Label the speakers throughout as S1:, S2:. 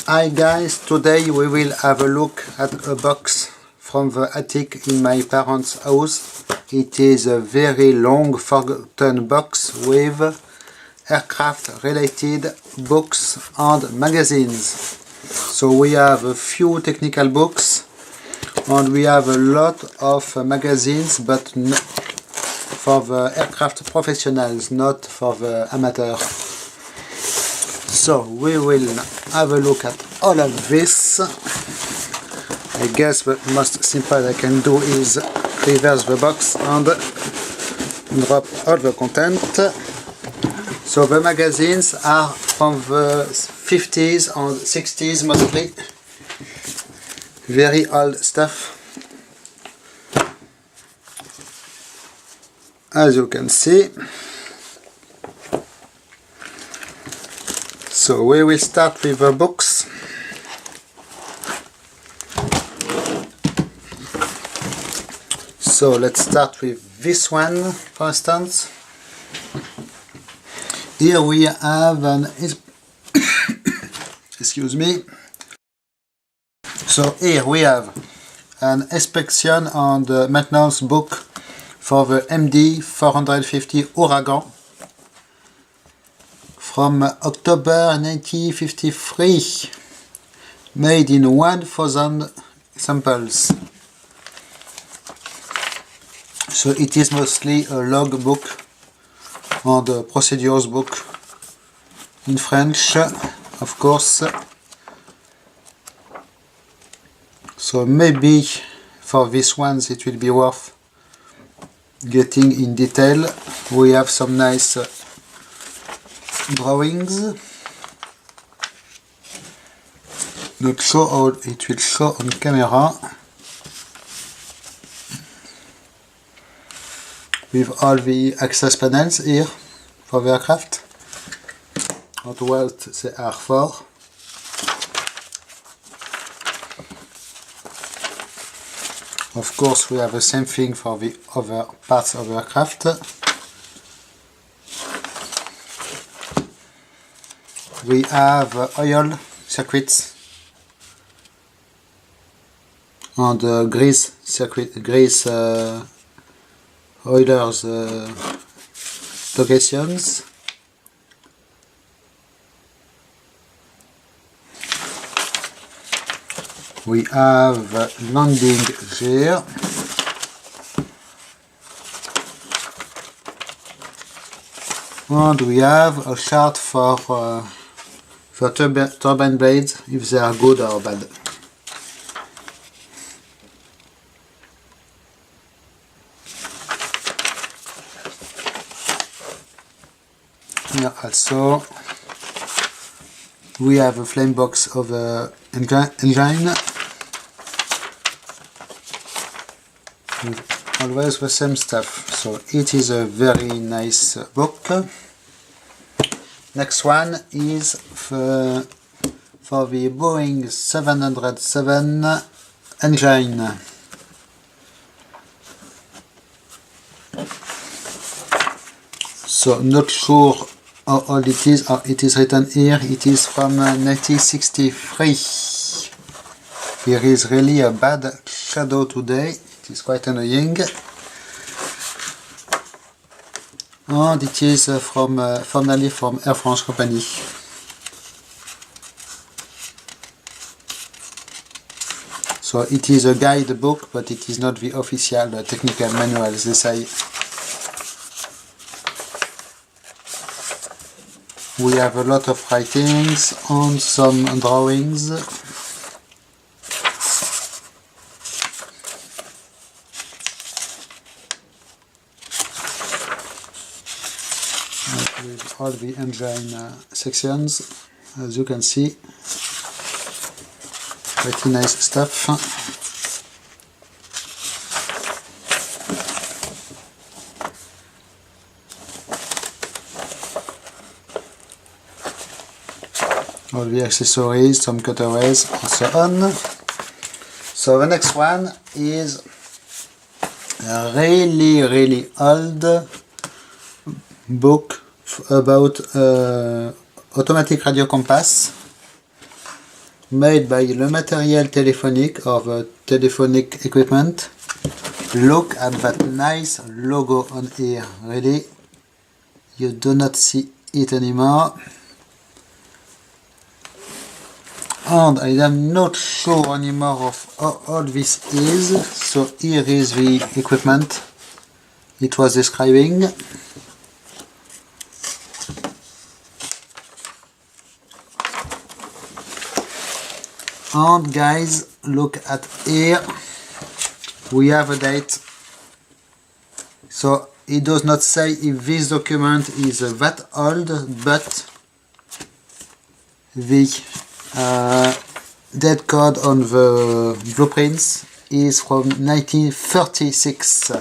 S1: Hi guys, today we will have a look at a box from the attic in my parents' house. It is a very long forgotten box with aircraft related books and magazines. So we have a few technical books and we have a lot of magazines, but for the aircraft professionals, not for the amateur. So we will have a look at all of this. I guess the most simple I can do is reverse the box and drop all the content. So the magazines are from the 50s and 60s mostly. Very old stuff. As you can see. So we will start with the books. So let's start with this one, for instance. Here we have an excuse me. So here we have an inspection and maintenance book for the MD 450 Ouragan from October 1953, made in 1000 samples. So it is mostly a log book and a procedures book in French, of course. So maybe for this one it will be worth getting in detail. We have some nice drawings. Not sure how it will show on camera. With all the access panels here for the aircraft and what they are for. Of course we have the same thing for the other parts of the aircraft. We have oil circuits and grease circuit, grease oilers locations. We have landing gear. And we have a chart for turbine blades, if they are good or bad. Here also we have a flame box of the engine. With always the same stuff. So it is a very nice book. Next one is for the Boeing 707 engine. So not sure how old it is, or it is written here, it is from 1963. Here is really a bad shadow today, it is quite annoying. And it is formerly from Air France company. So it is a guidebook, but it is not the official technical manual, they say. We have a lot of writings and some drawings. With all the engine sections, as you can see. Pretty nice stuff. All the accessories, some cutaways, and so on. So the next one is a really old book about automatic radio compass made by Le Matériel Téléphonique or the telephonic equipment. Look at that nice logo on here, really, you do not see it anymore. And I am not sure anymore of how all this is, so here is the equipment it was describing. And guys, look at here, we have a date. So it does not say if this document is that old, but the date code on the blueprints is from 1936.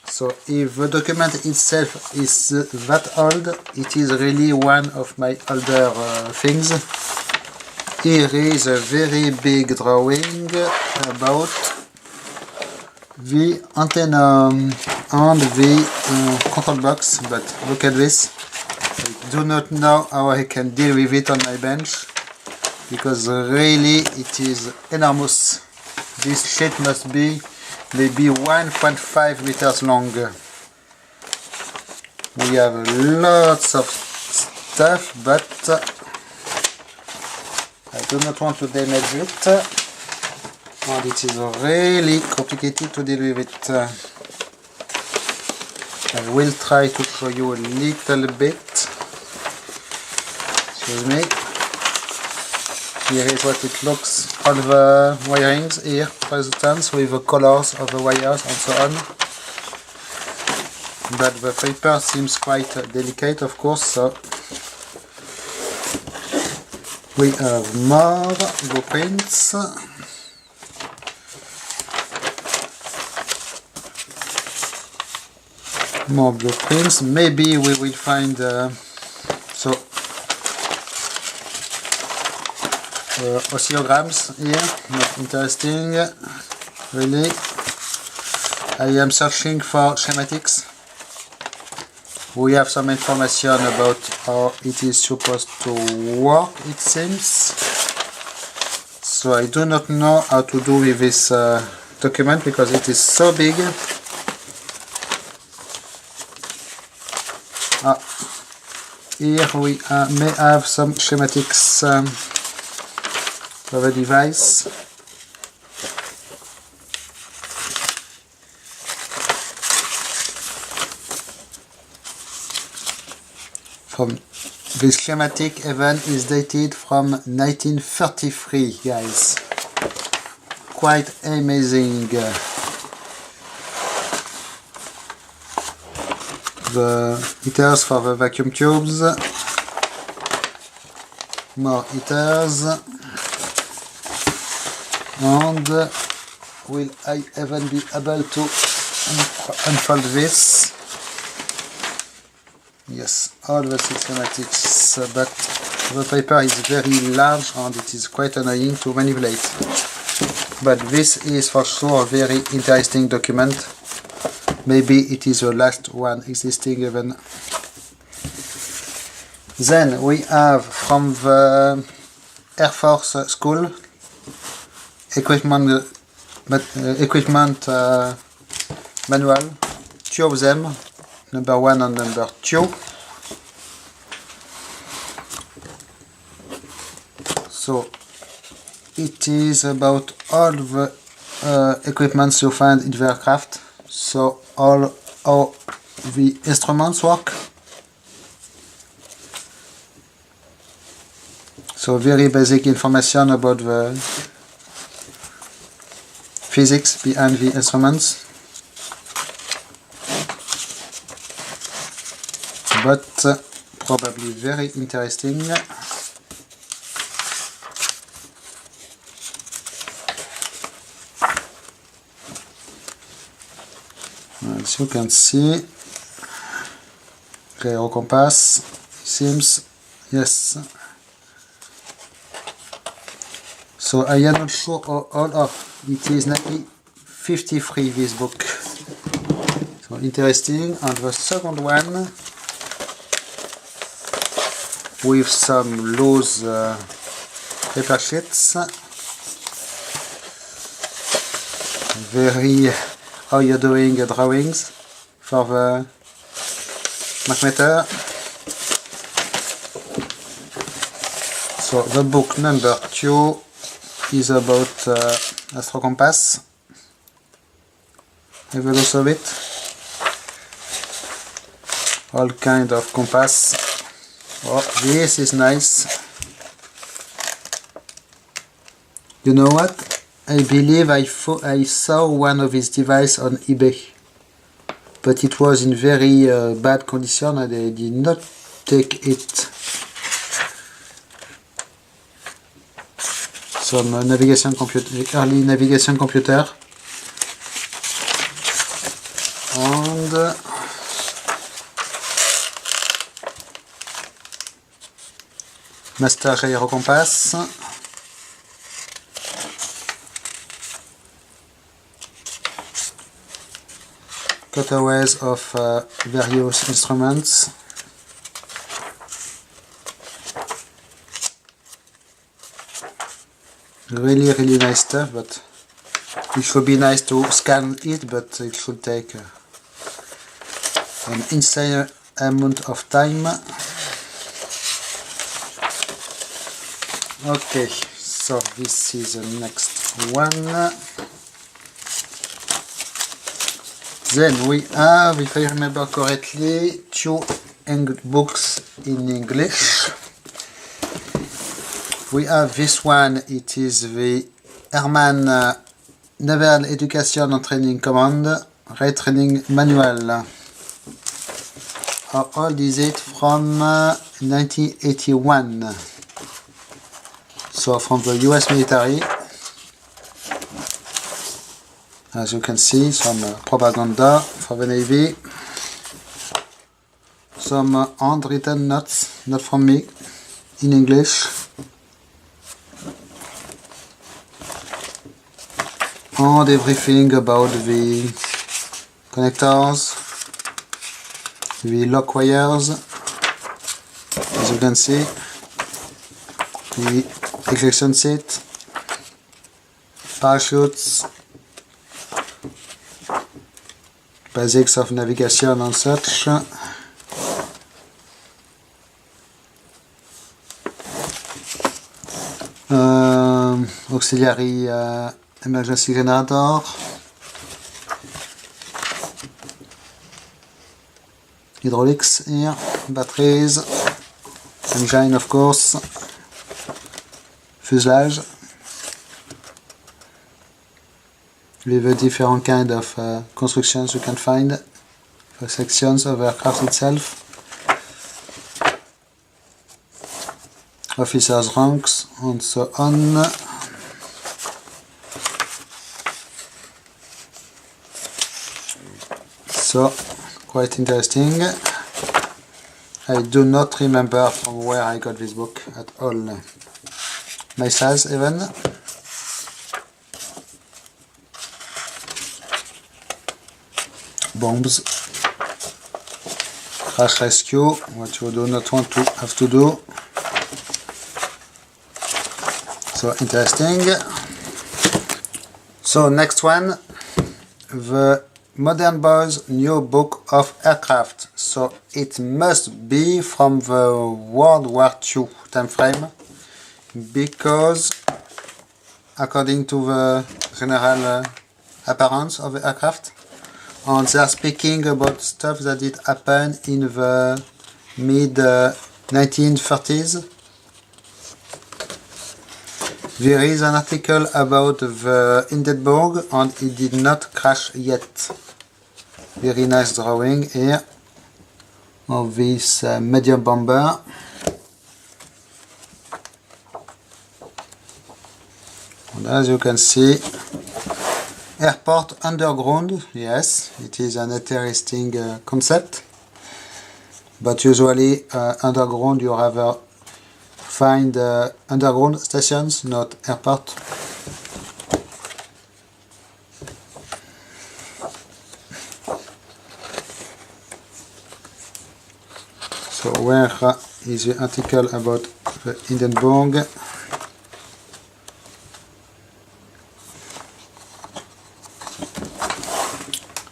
S1: So if the document itself is that old, it is really one of my older things. Here is a very big drawing about the antenna and the control box, but look at this. I do not know how I can deal with it on my bench, because really it is enormous. This sheet must be maybe 1.5 meters long. We have lots of stuff, but I do not want to damage it, and it is really complicated to deal with it. I will try to show you a little bit. Excuse me. Here is what it looks, all the wirings here, for instance, with the colors of the wires and so on. But the paper seems quite delicate, of course, so we have more blueprints. More blueprints. Maybe we will find oscillograms here. Not interesting, really. I am searching for schematics. We have some information about how it is supposed to work, it seems. So I do not know how to do with this document because it is so big. Here we may have some schematics of a device. This schematic event is dated from 1933, guys. Quite amazing. The heaters for the vacuum tubes. More heaters. And will I even be able to unfold this? Yes, all the schematics, but the paper is very large and it is quite annoying to manipulate. But this is for sure a very interesting document. Maybe it is the last one existing even. Then we have from the Air Force School equipment manual, two of them, number 1 and number 2. So it is about all the equipments you find in the aircraft. So all how the instruments work. So very basic information about the physics behind the instruments. But probably very interesting. As you can see, gyro compass seems, yes. So I am not sure all of it is 1953, this book. So interesting. And the second one with some loose paper sheets. Very how you're doing drawings for the Machmeter. So the book number 2 is about Astro Compass. Have a look of it. All kind of compass. Oh, this is nice. You know what? I believe I saw one of his devices on eBay, but it was in very bad condition and I did not take it. Some navigation computer, early navigation computer, and Master Gyro Compass. Cutaways of various instruments. Really nice stuff, but it should be nice to scan it, but it should take an insane amount of time. Okay, so this is the next one. Then we have, if I remember correctly, 2 books in English. We have this one, it is the Herman Naval Education and Training Command Retraining Manual. How old is it? From 1981. So from the US military. As you can see, some propaganda for the Navy. Some handwritten notes, not from me, in English. And everything about the connectors, the lock wires, as you can see, the ejection seat, parachutes, basics of navigation and such. Auxiliary emergency generator, hydraulics here, batteries, engine of course, fuselage, with the different kind of constructions you can find for sections of aircraft itself, officers' ranks and so on. So, quite interesting. I do not remember from where I got this book at all. My size even. Bombs. Crash rescue, what you do not want to have to do. So interesting. So next one, the Modern Boys New Book of Aircraft. So it must be from the World War II time frame, because according to the general appearance of the aircraft, and they are speaking about stuff that did happen in the mid 1930s. There is an article about the Hindenburg and it did not crash yet. Very nice drawing here of this medium bomber. And as you can see, airport underground, yes, it is an interesting concept. But usually underground you have find underground stations, not airport. So where is the article about the Hindenburg?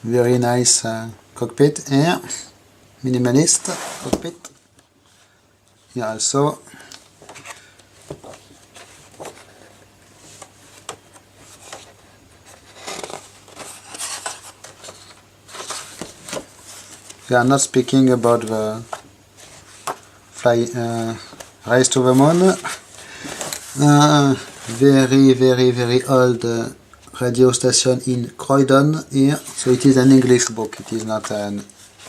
S1: Very nice cockpit here. Minimalist cockpit. Here also. We are not speaking about the race to the moon. Very old radio station in Croydon here. So it is an English book, it is not a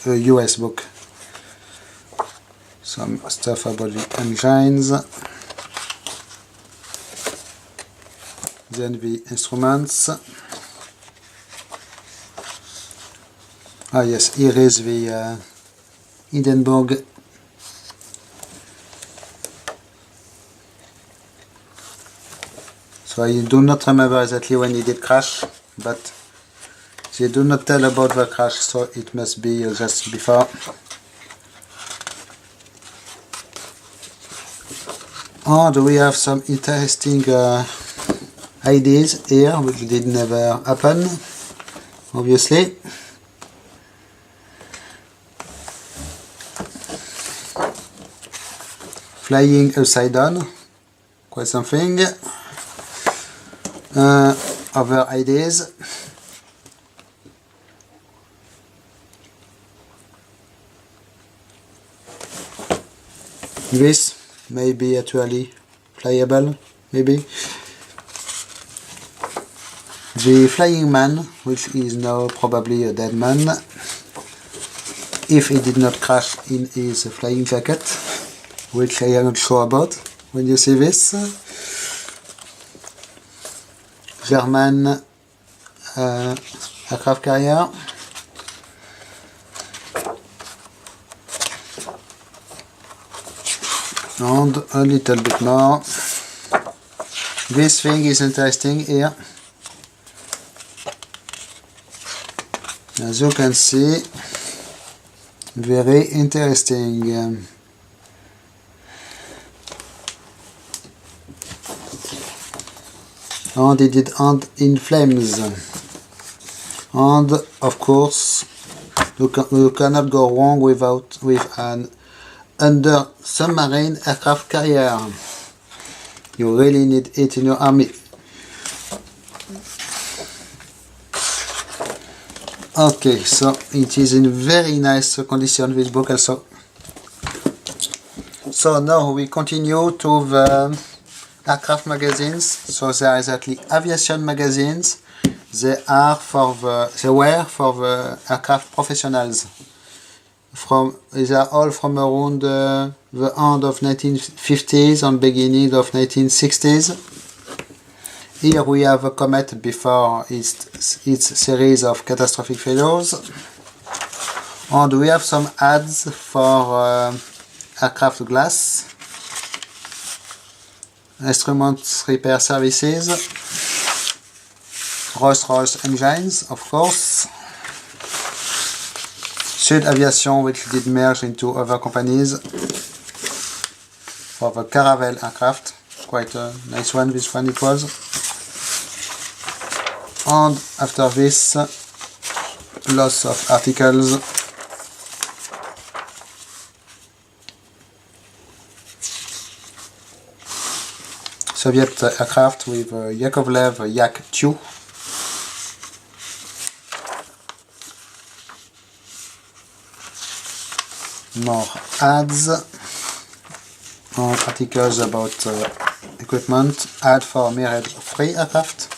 S1: US book. Some stuff about the engines. Then the instruments. Ah yes, here is the Hindenburg. So I do not remember exactly when it did crash, but they do not tell about the crash, so it must be just before. And we have some interesting ideas here, which did never happen, obviously. Flying upside down, quite something. Other ideas. This may be actually flyable, maybe. The flying man, which is now probably a dead man, if he did not crash in his flying jacket, which I am not sure about when you see this. German aircraft carrier. And a little bit more. This thing is interesting here. As you can see, very interesting. And it did end in flames. And of course, you cannot go wrong with an under submarine aircraft carrier. You really need it in your army. Okay, so it is in very nice condition, this book also. So now we continue to the aircraft magazines. So there are exactly aviation magazines. They were for the aircraft professionals. They are all from around the end of 1950s and beginning of 1960s. Here we have a Comet before its series of catastrophic failures. And we have some ads for aircraft glass, instruments repair services, Rolls-Royce engines, of course, Sud Aviation, which did merge into other companies, for the Caravelle aircraft, quite a nice one, this one it was. And after this, lots of articles. Soviet aircraft with Yakovlev Yak-2. More ads and articles about equipment. Ad for Mirage free aircraft.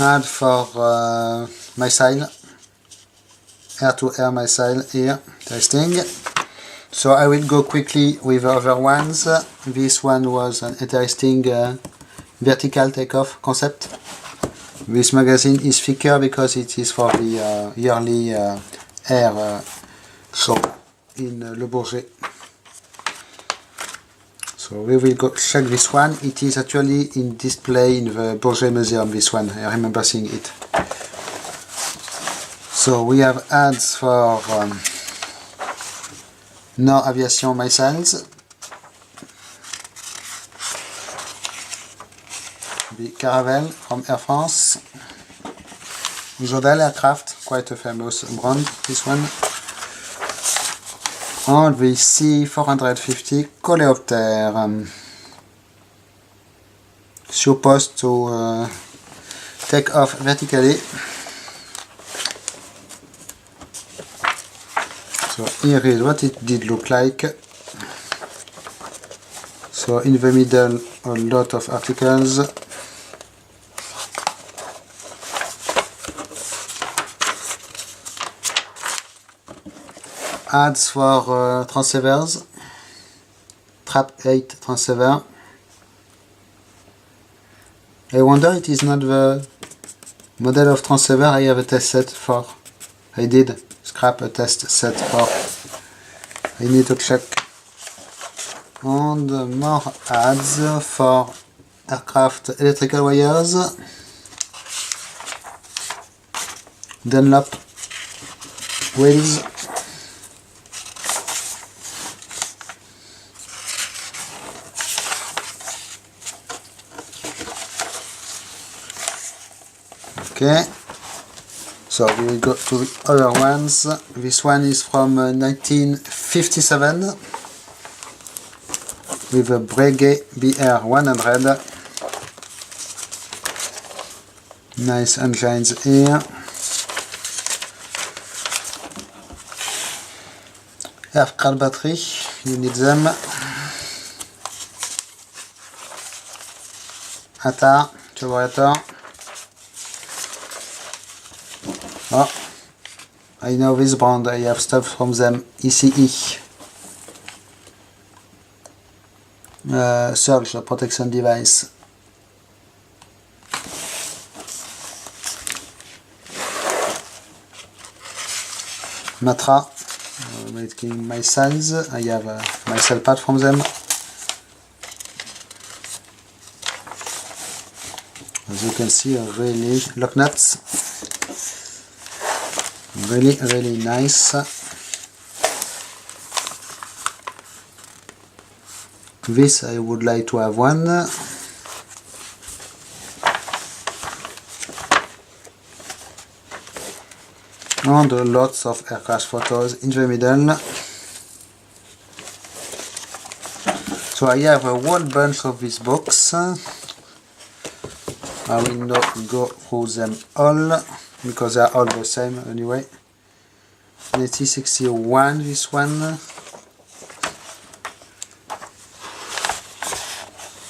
S1: Ad for missile, air-to-air missile here, testing. So I will go quickly with the other ones. This one was an interesting vertical takeoff concept. This magazine is thicker because it is for the yearly air show in Le Bourget. So we will go check this one. It is actually in display in the Bourget Museum, this one. I remember seeing it. So we have ads for Nord Aviation missiles. The Caravelle from Air France. Jodel Aircraft, quite a famous brand, this one. And the C450 coleopter, supposed to take off vertically. So here is what it did look like. So in the middle a lot of articles. Ads for transceivers, Trap 8 transceiver. I wonder it is not the model of transceiver I have a test set for. I did scrap a test set for. I need to check. And more ads for aircraft electrical wires. Dunlop wheels. Okay, so we will go to the other ones. This one is from 1957 with a Breguet BR100. Nice engines here. Aircraft battery, you need them. ATA, carburetor. Oh, I know this brand, I have stuff from them, ECE. Surge protection device. Matra, making my cells, I have my cell pad from them. As you can see, really lock nuts. Really nice. This I would like to have one. And lots of aircraft photos in the middle. So I have a whole bunch of these books. I will not go through them all, because they are all the same anyway. 1961, this one.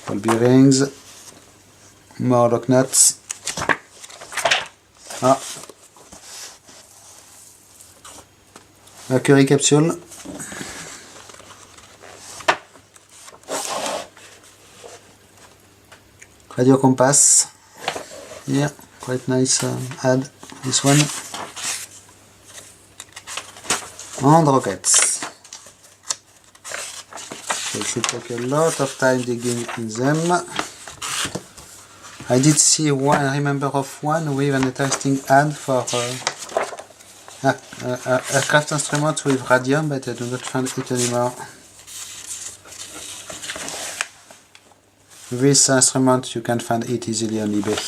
S1: Ball bearings. More lock nuts. Ah. Mercury capsule. Radio compass. Yeah, quite nice ad. This one. And rockets. So it should take a lot of time digging in them. I did see one, I remember of one with an interesting ad for aircraft instruments with radium, but I do not find it anymore. This instrument you can find it easily on eBay.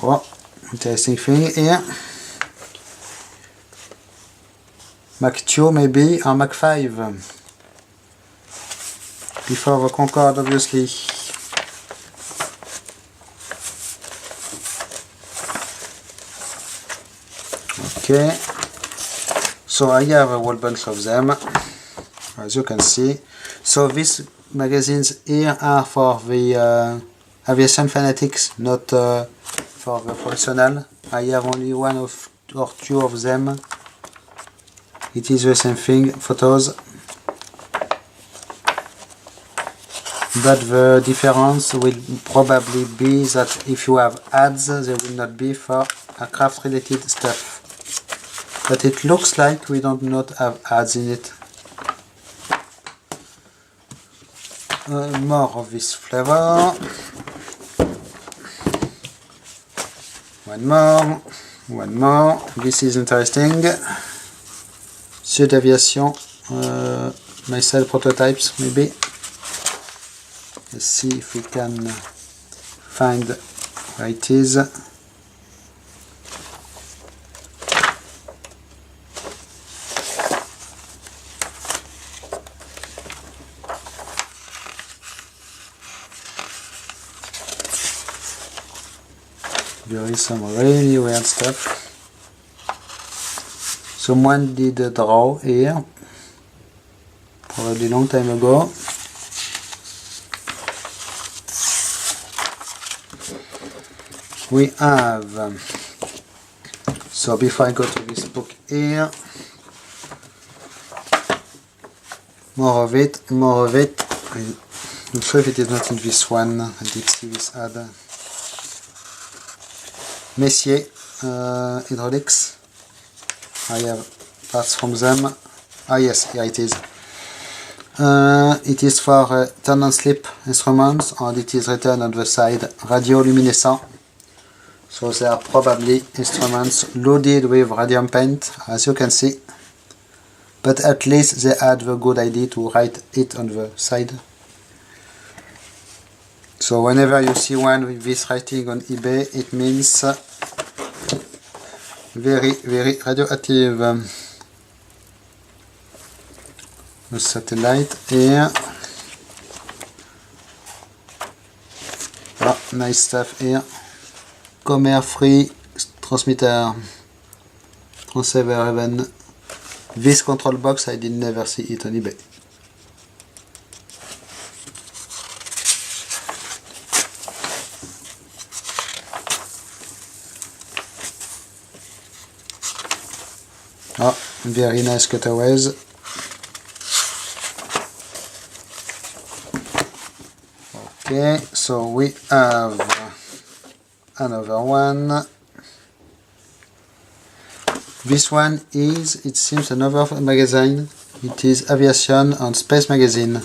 S1: Oh, interesting thing here. Mach 2 maybe, or Mach 5. Before the Concorde, obviously. Okay. So I have a whole bunch of them, as you can see. So these magazines here are for the aviation fanatics, not for the professional. I have only one or two of them. It is the same thing, photos. But the difference will probably be that if you have ads, they will not be for aircraft related stuff. But it looks like we don't not have ads in it. More of this flavor. One more. This is interesting. Sud Aviation, missile prototypes maybe. Let's see if we can find where it is. There is some really weird stuff. Someone did a draw here, probably long time ago. We have, so before I go to this book here, more of it. I'm not sure if it is not in this one. I did see this ad. Messier hydraulics. I have parts from them. Ah yes, here it is. It is for turn and slip instruments, and it is written on the side radioluminescent. So they are probably instruments loaded with radium paint, as you can see. But at least they had the good idea to write it on the side. So whenever you see one with this writing on eBay, it means very, very radioactive. The satellite here. Oh, nice stuff here. Comer free transmitter. Transceiver even. This control box, I did never see it on eBay. Oh, very nice cutaways. Okay, so we have another one. This one is, it seems, another magazine. It is Aviation and Space Magazine.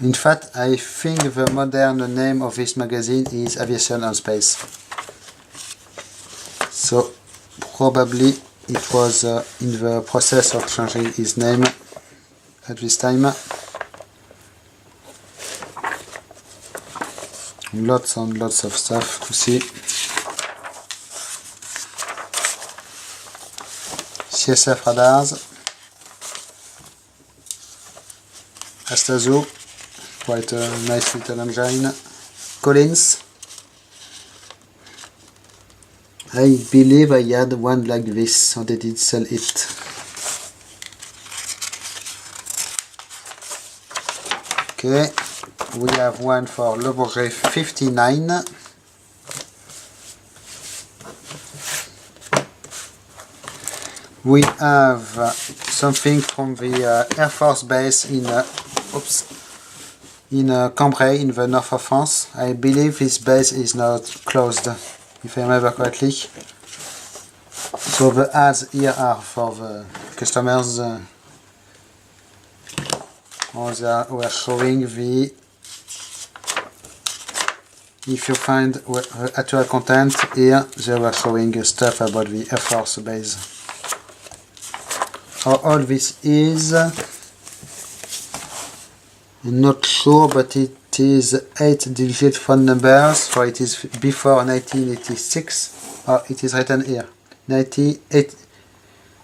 S1: In fact, I think the modern name of this magazine is Aviation and Space. So probably it was in the process of changing his name at this time. Lots and lots of stuff to see. CSF radars. Astazo, quite a nice little engine. Collins. I believe I had one like this, so they did sell it. Okay, we have one for Le Bourget 59. We have something from the Air Force Base in Cambrai, in the north of France. I believe this base is not closed, if I remember correctly. So the ads here are for the customers. We're showing the, if you find the actual content here, they were showing stuff about the Air Force Base. How old this is, I'm not sure, but it is 8-digit phone numbers, so it is before 1986. Oh, it is written here, 98,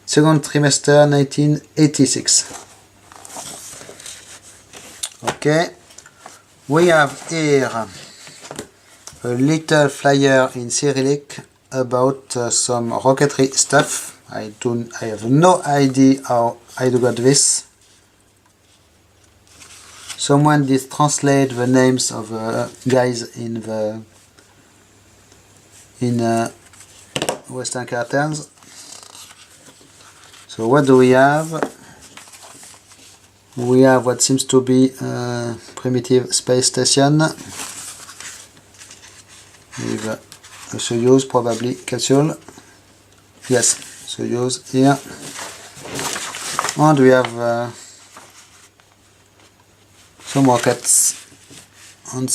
S1: second trimester 1986. Okay, we have here a little flyer in Cyrillic about some rocketry stuff. I have no idea how I got this. Someone did translate the names of guys in Western Curtains. So what do we have? We have what seems to be a primitive space station with a Soyuz, probably capsule. Yes, Soyuz here. And we have some rockets and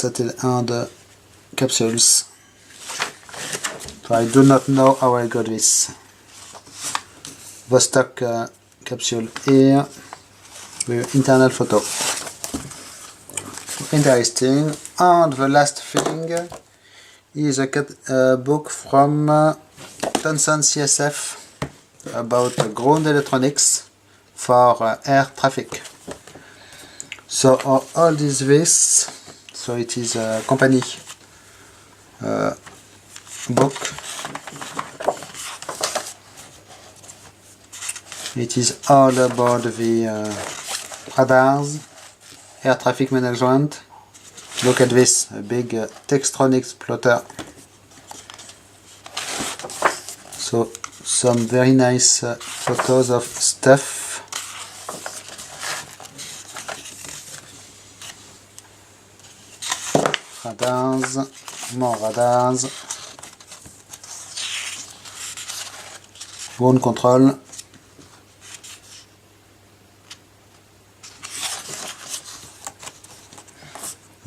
S1: capsules. So I do not know how I got this. Vostok capsule here with internal photo. interesting. And the last thing is a book from Thomson CSF about ground electronics for air traffic. So all this, so it is a company book. It is all about the radars, air traffic management. Look at this, a big Textronics plotter. So some very nice photos of stuff. Radars, more radars. Ground control.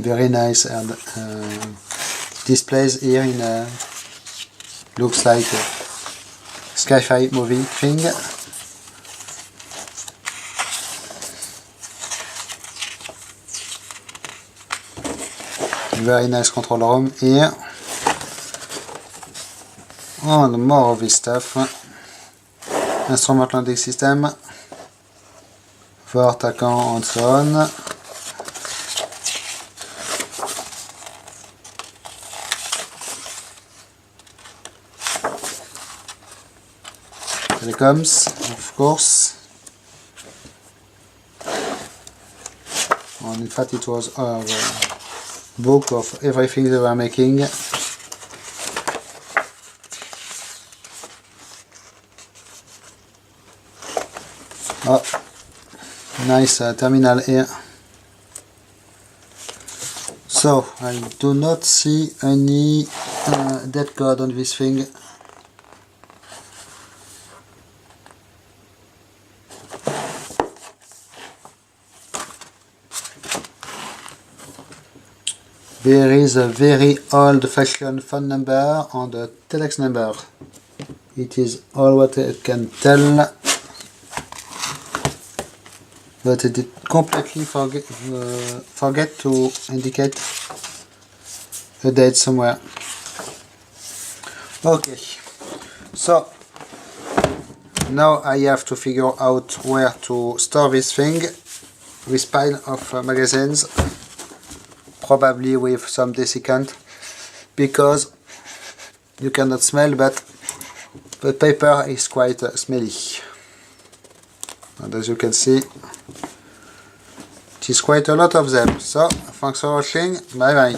S1: Very nice, and displays here in a, looks like a sci-fi movie thing. Very nice control room here. And more of this stuff. Instrument landing system for attackant and so on. Telecoms, of course, and in fact it was a book of everything they were making. Oh, nice terminal here. So I do not see any dead code on this thing. There is a very old-fashioned phone number and a telex number. It is all what I can tell, but I did completely forget to indicate a date somewhere. Okay, so now I have to figure out where to store this thing, this pile of magazines. Probably with some desiccant, because you cannot smell, but the paper is quite smelly. And as you can see, it is quite a lot of them. So, thanks for watching, bye bye.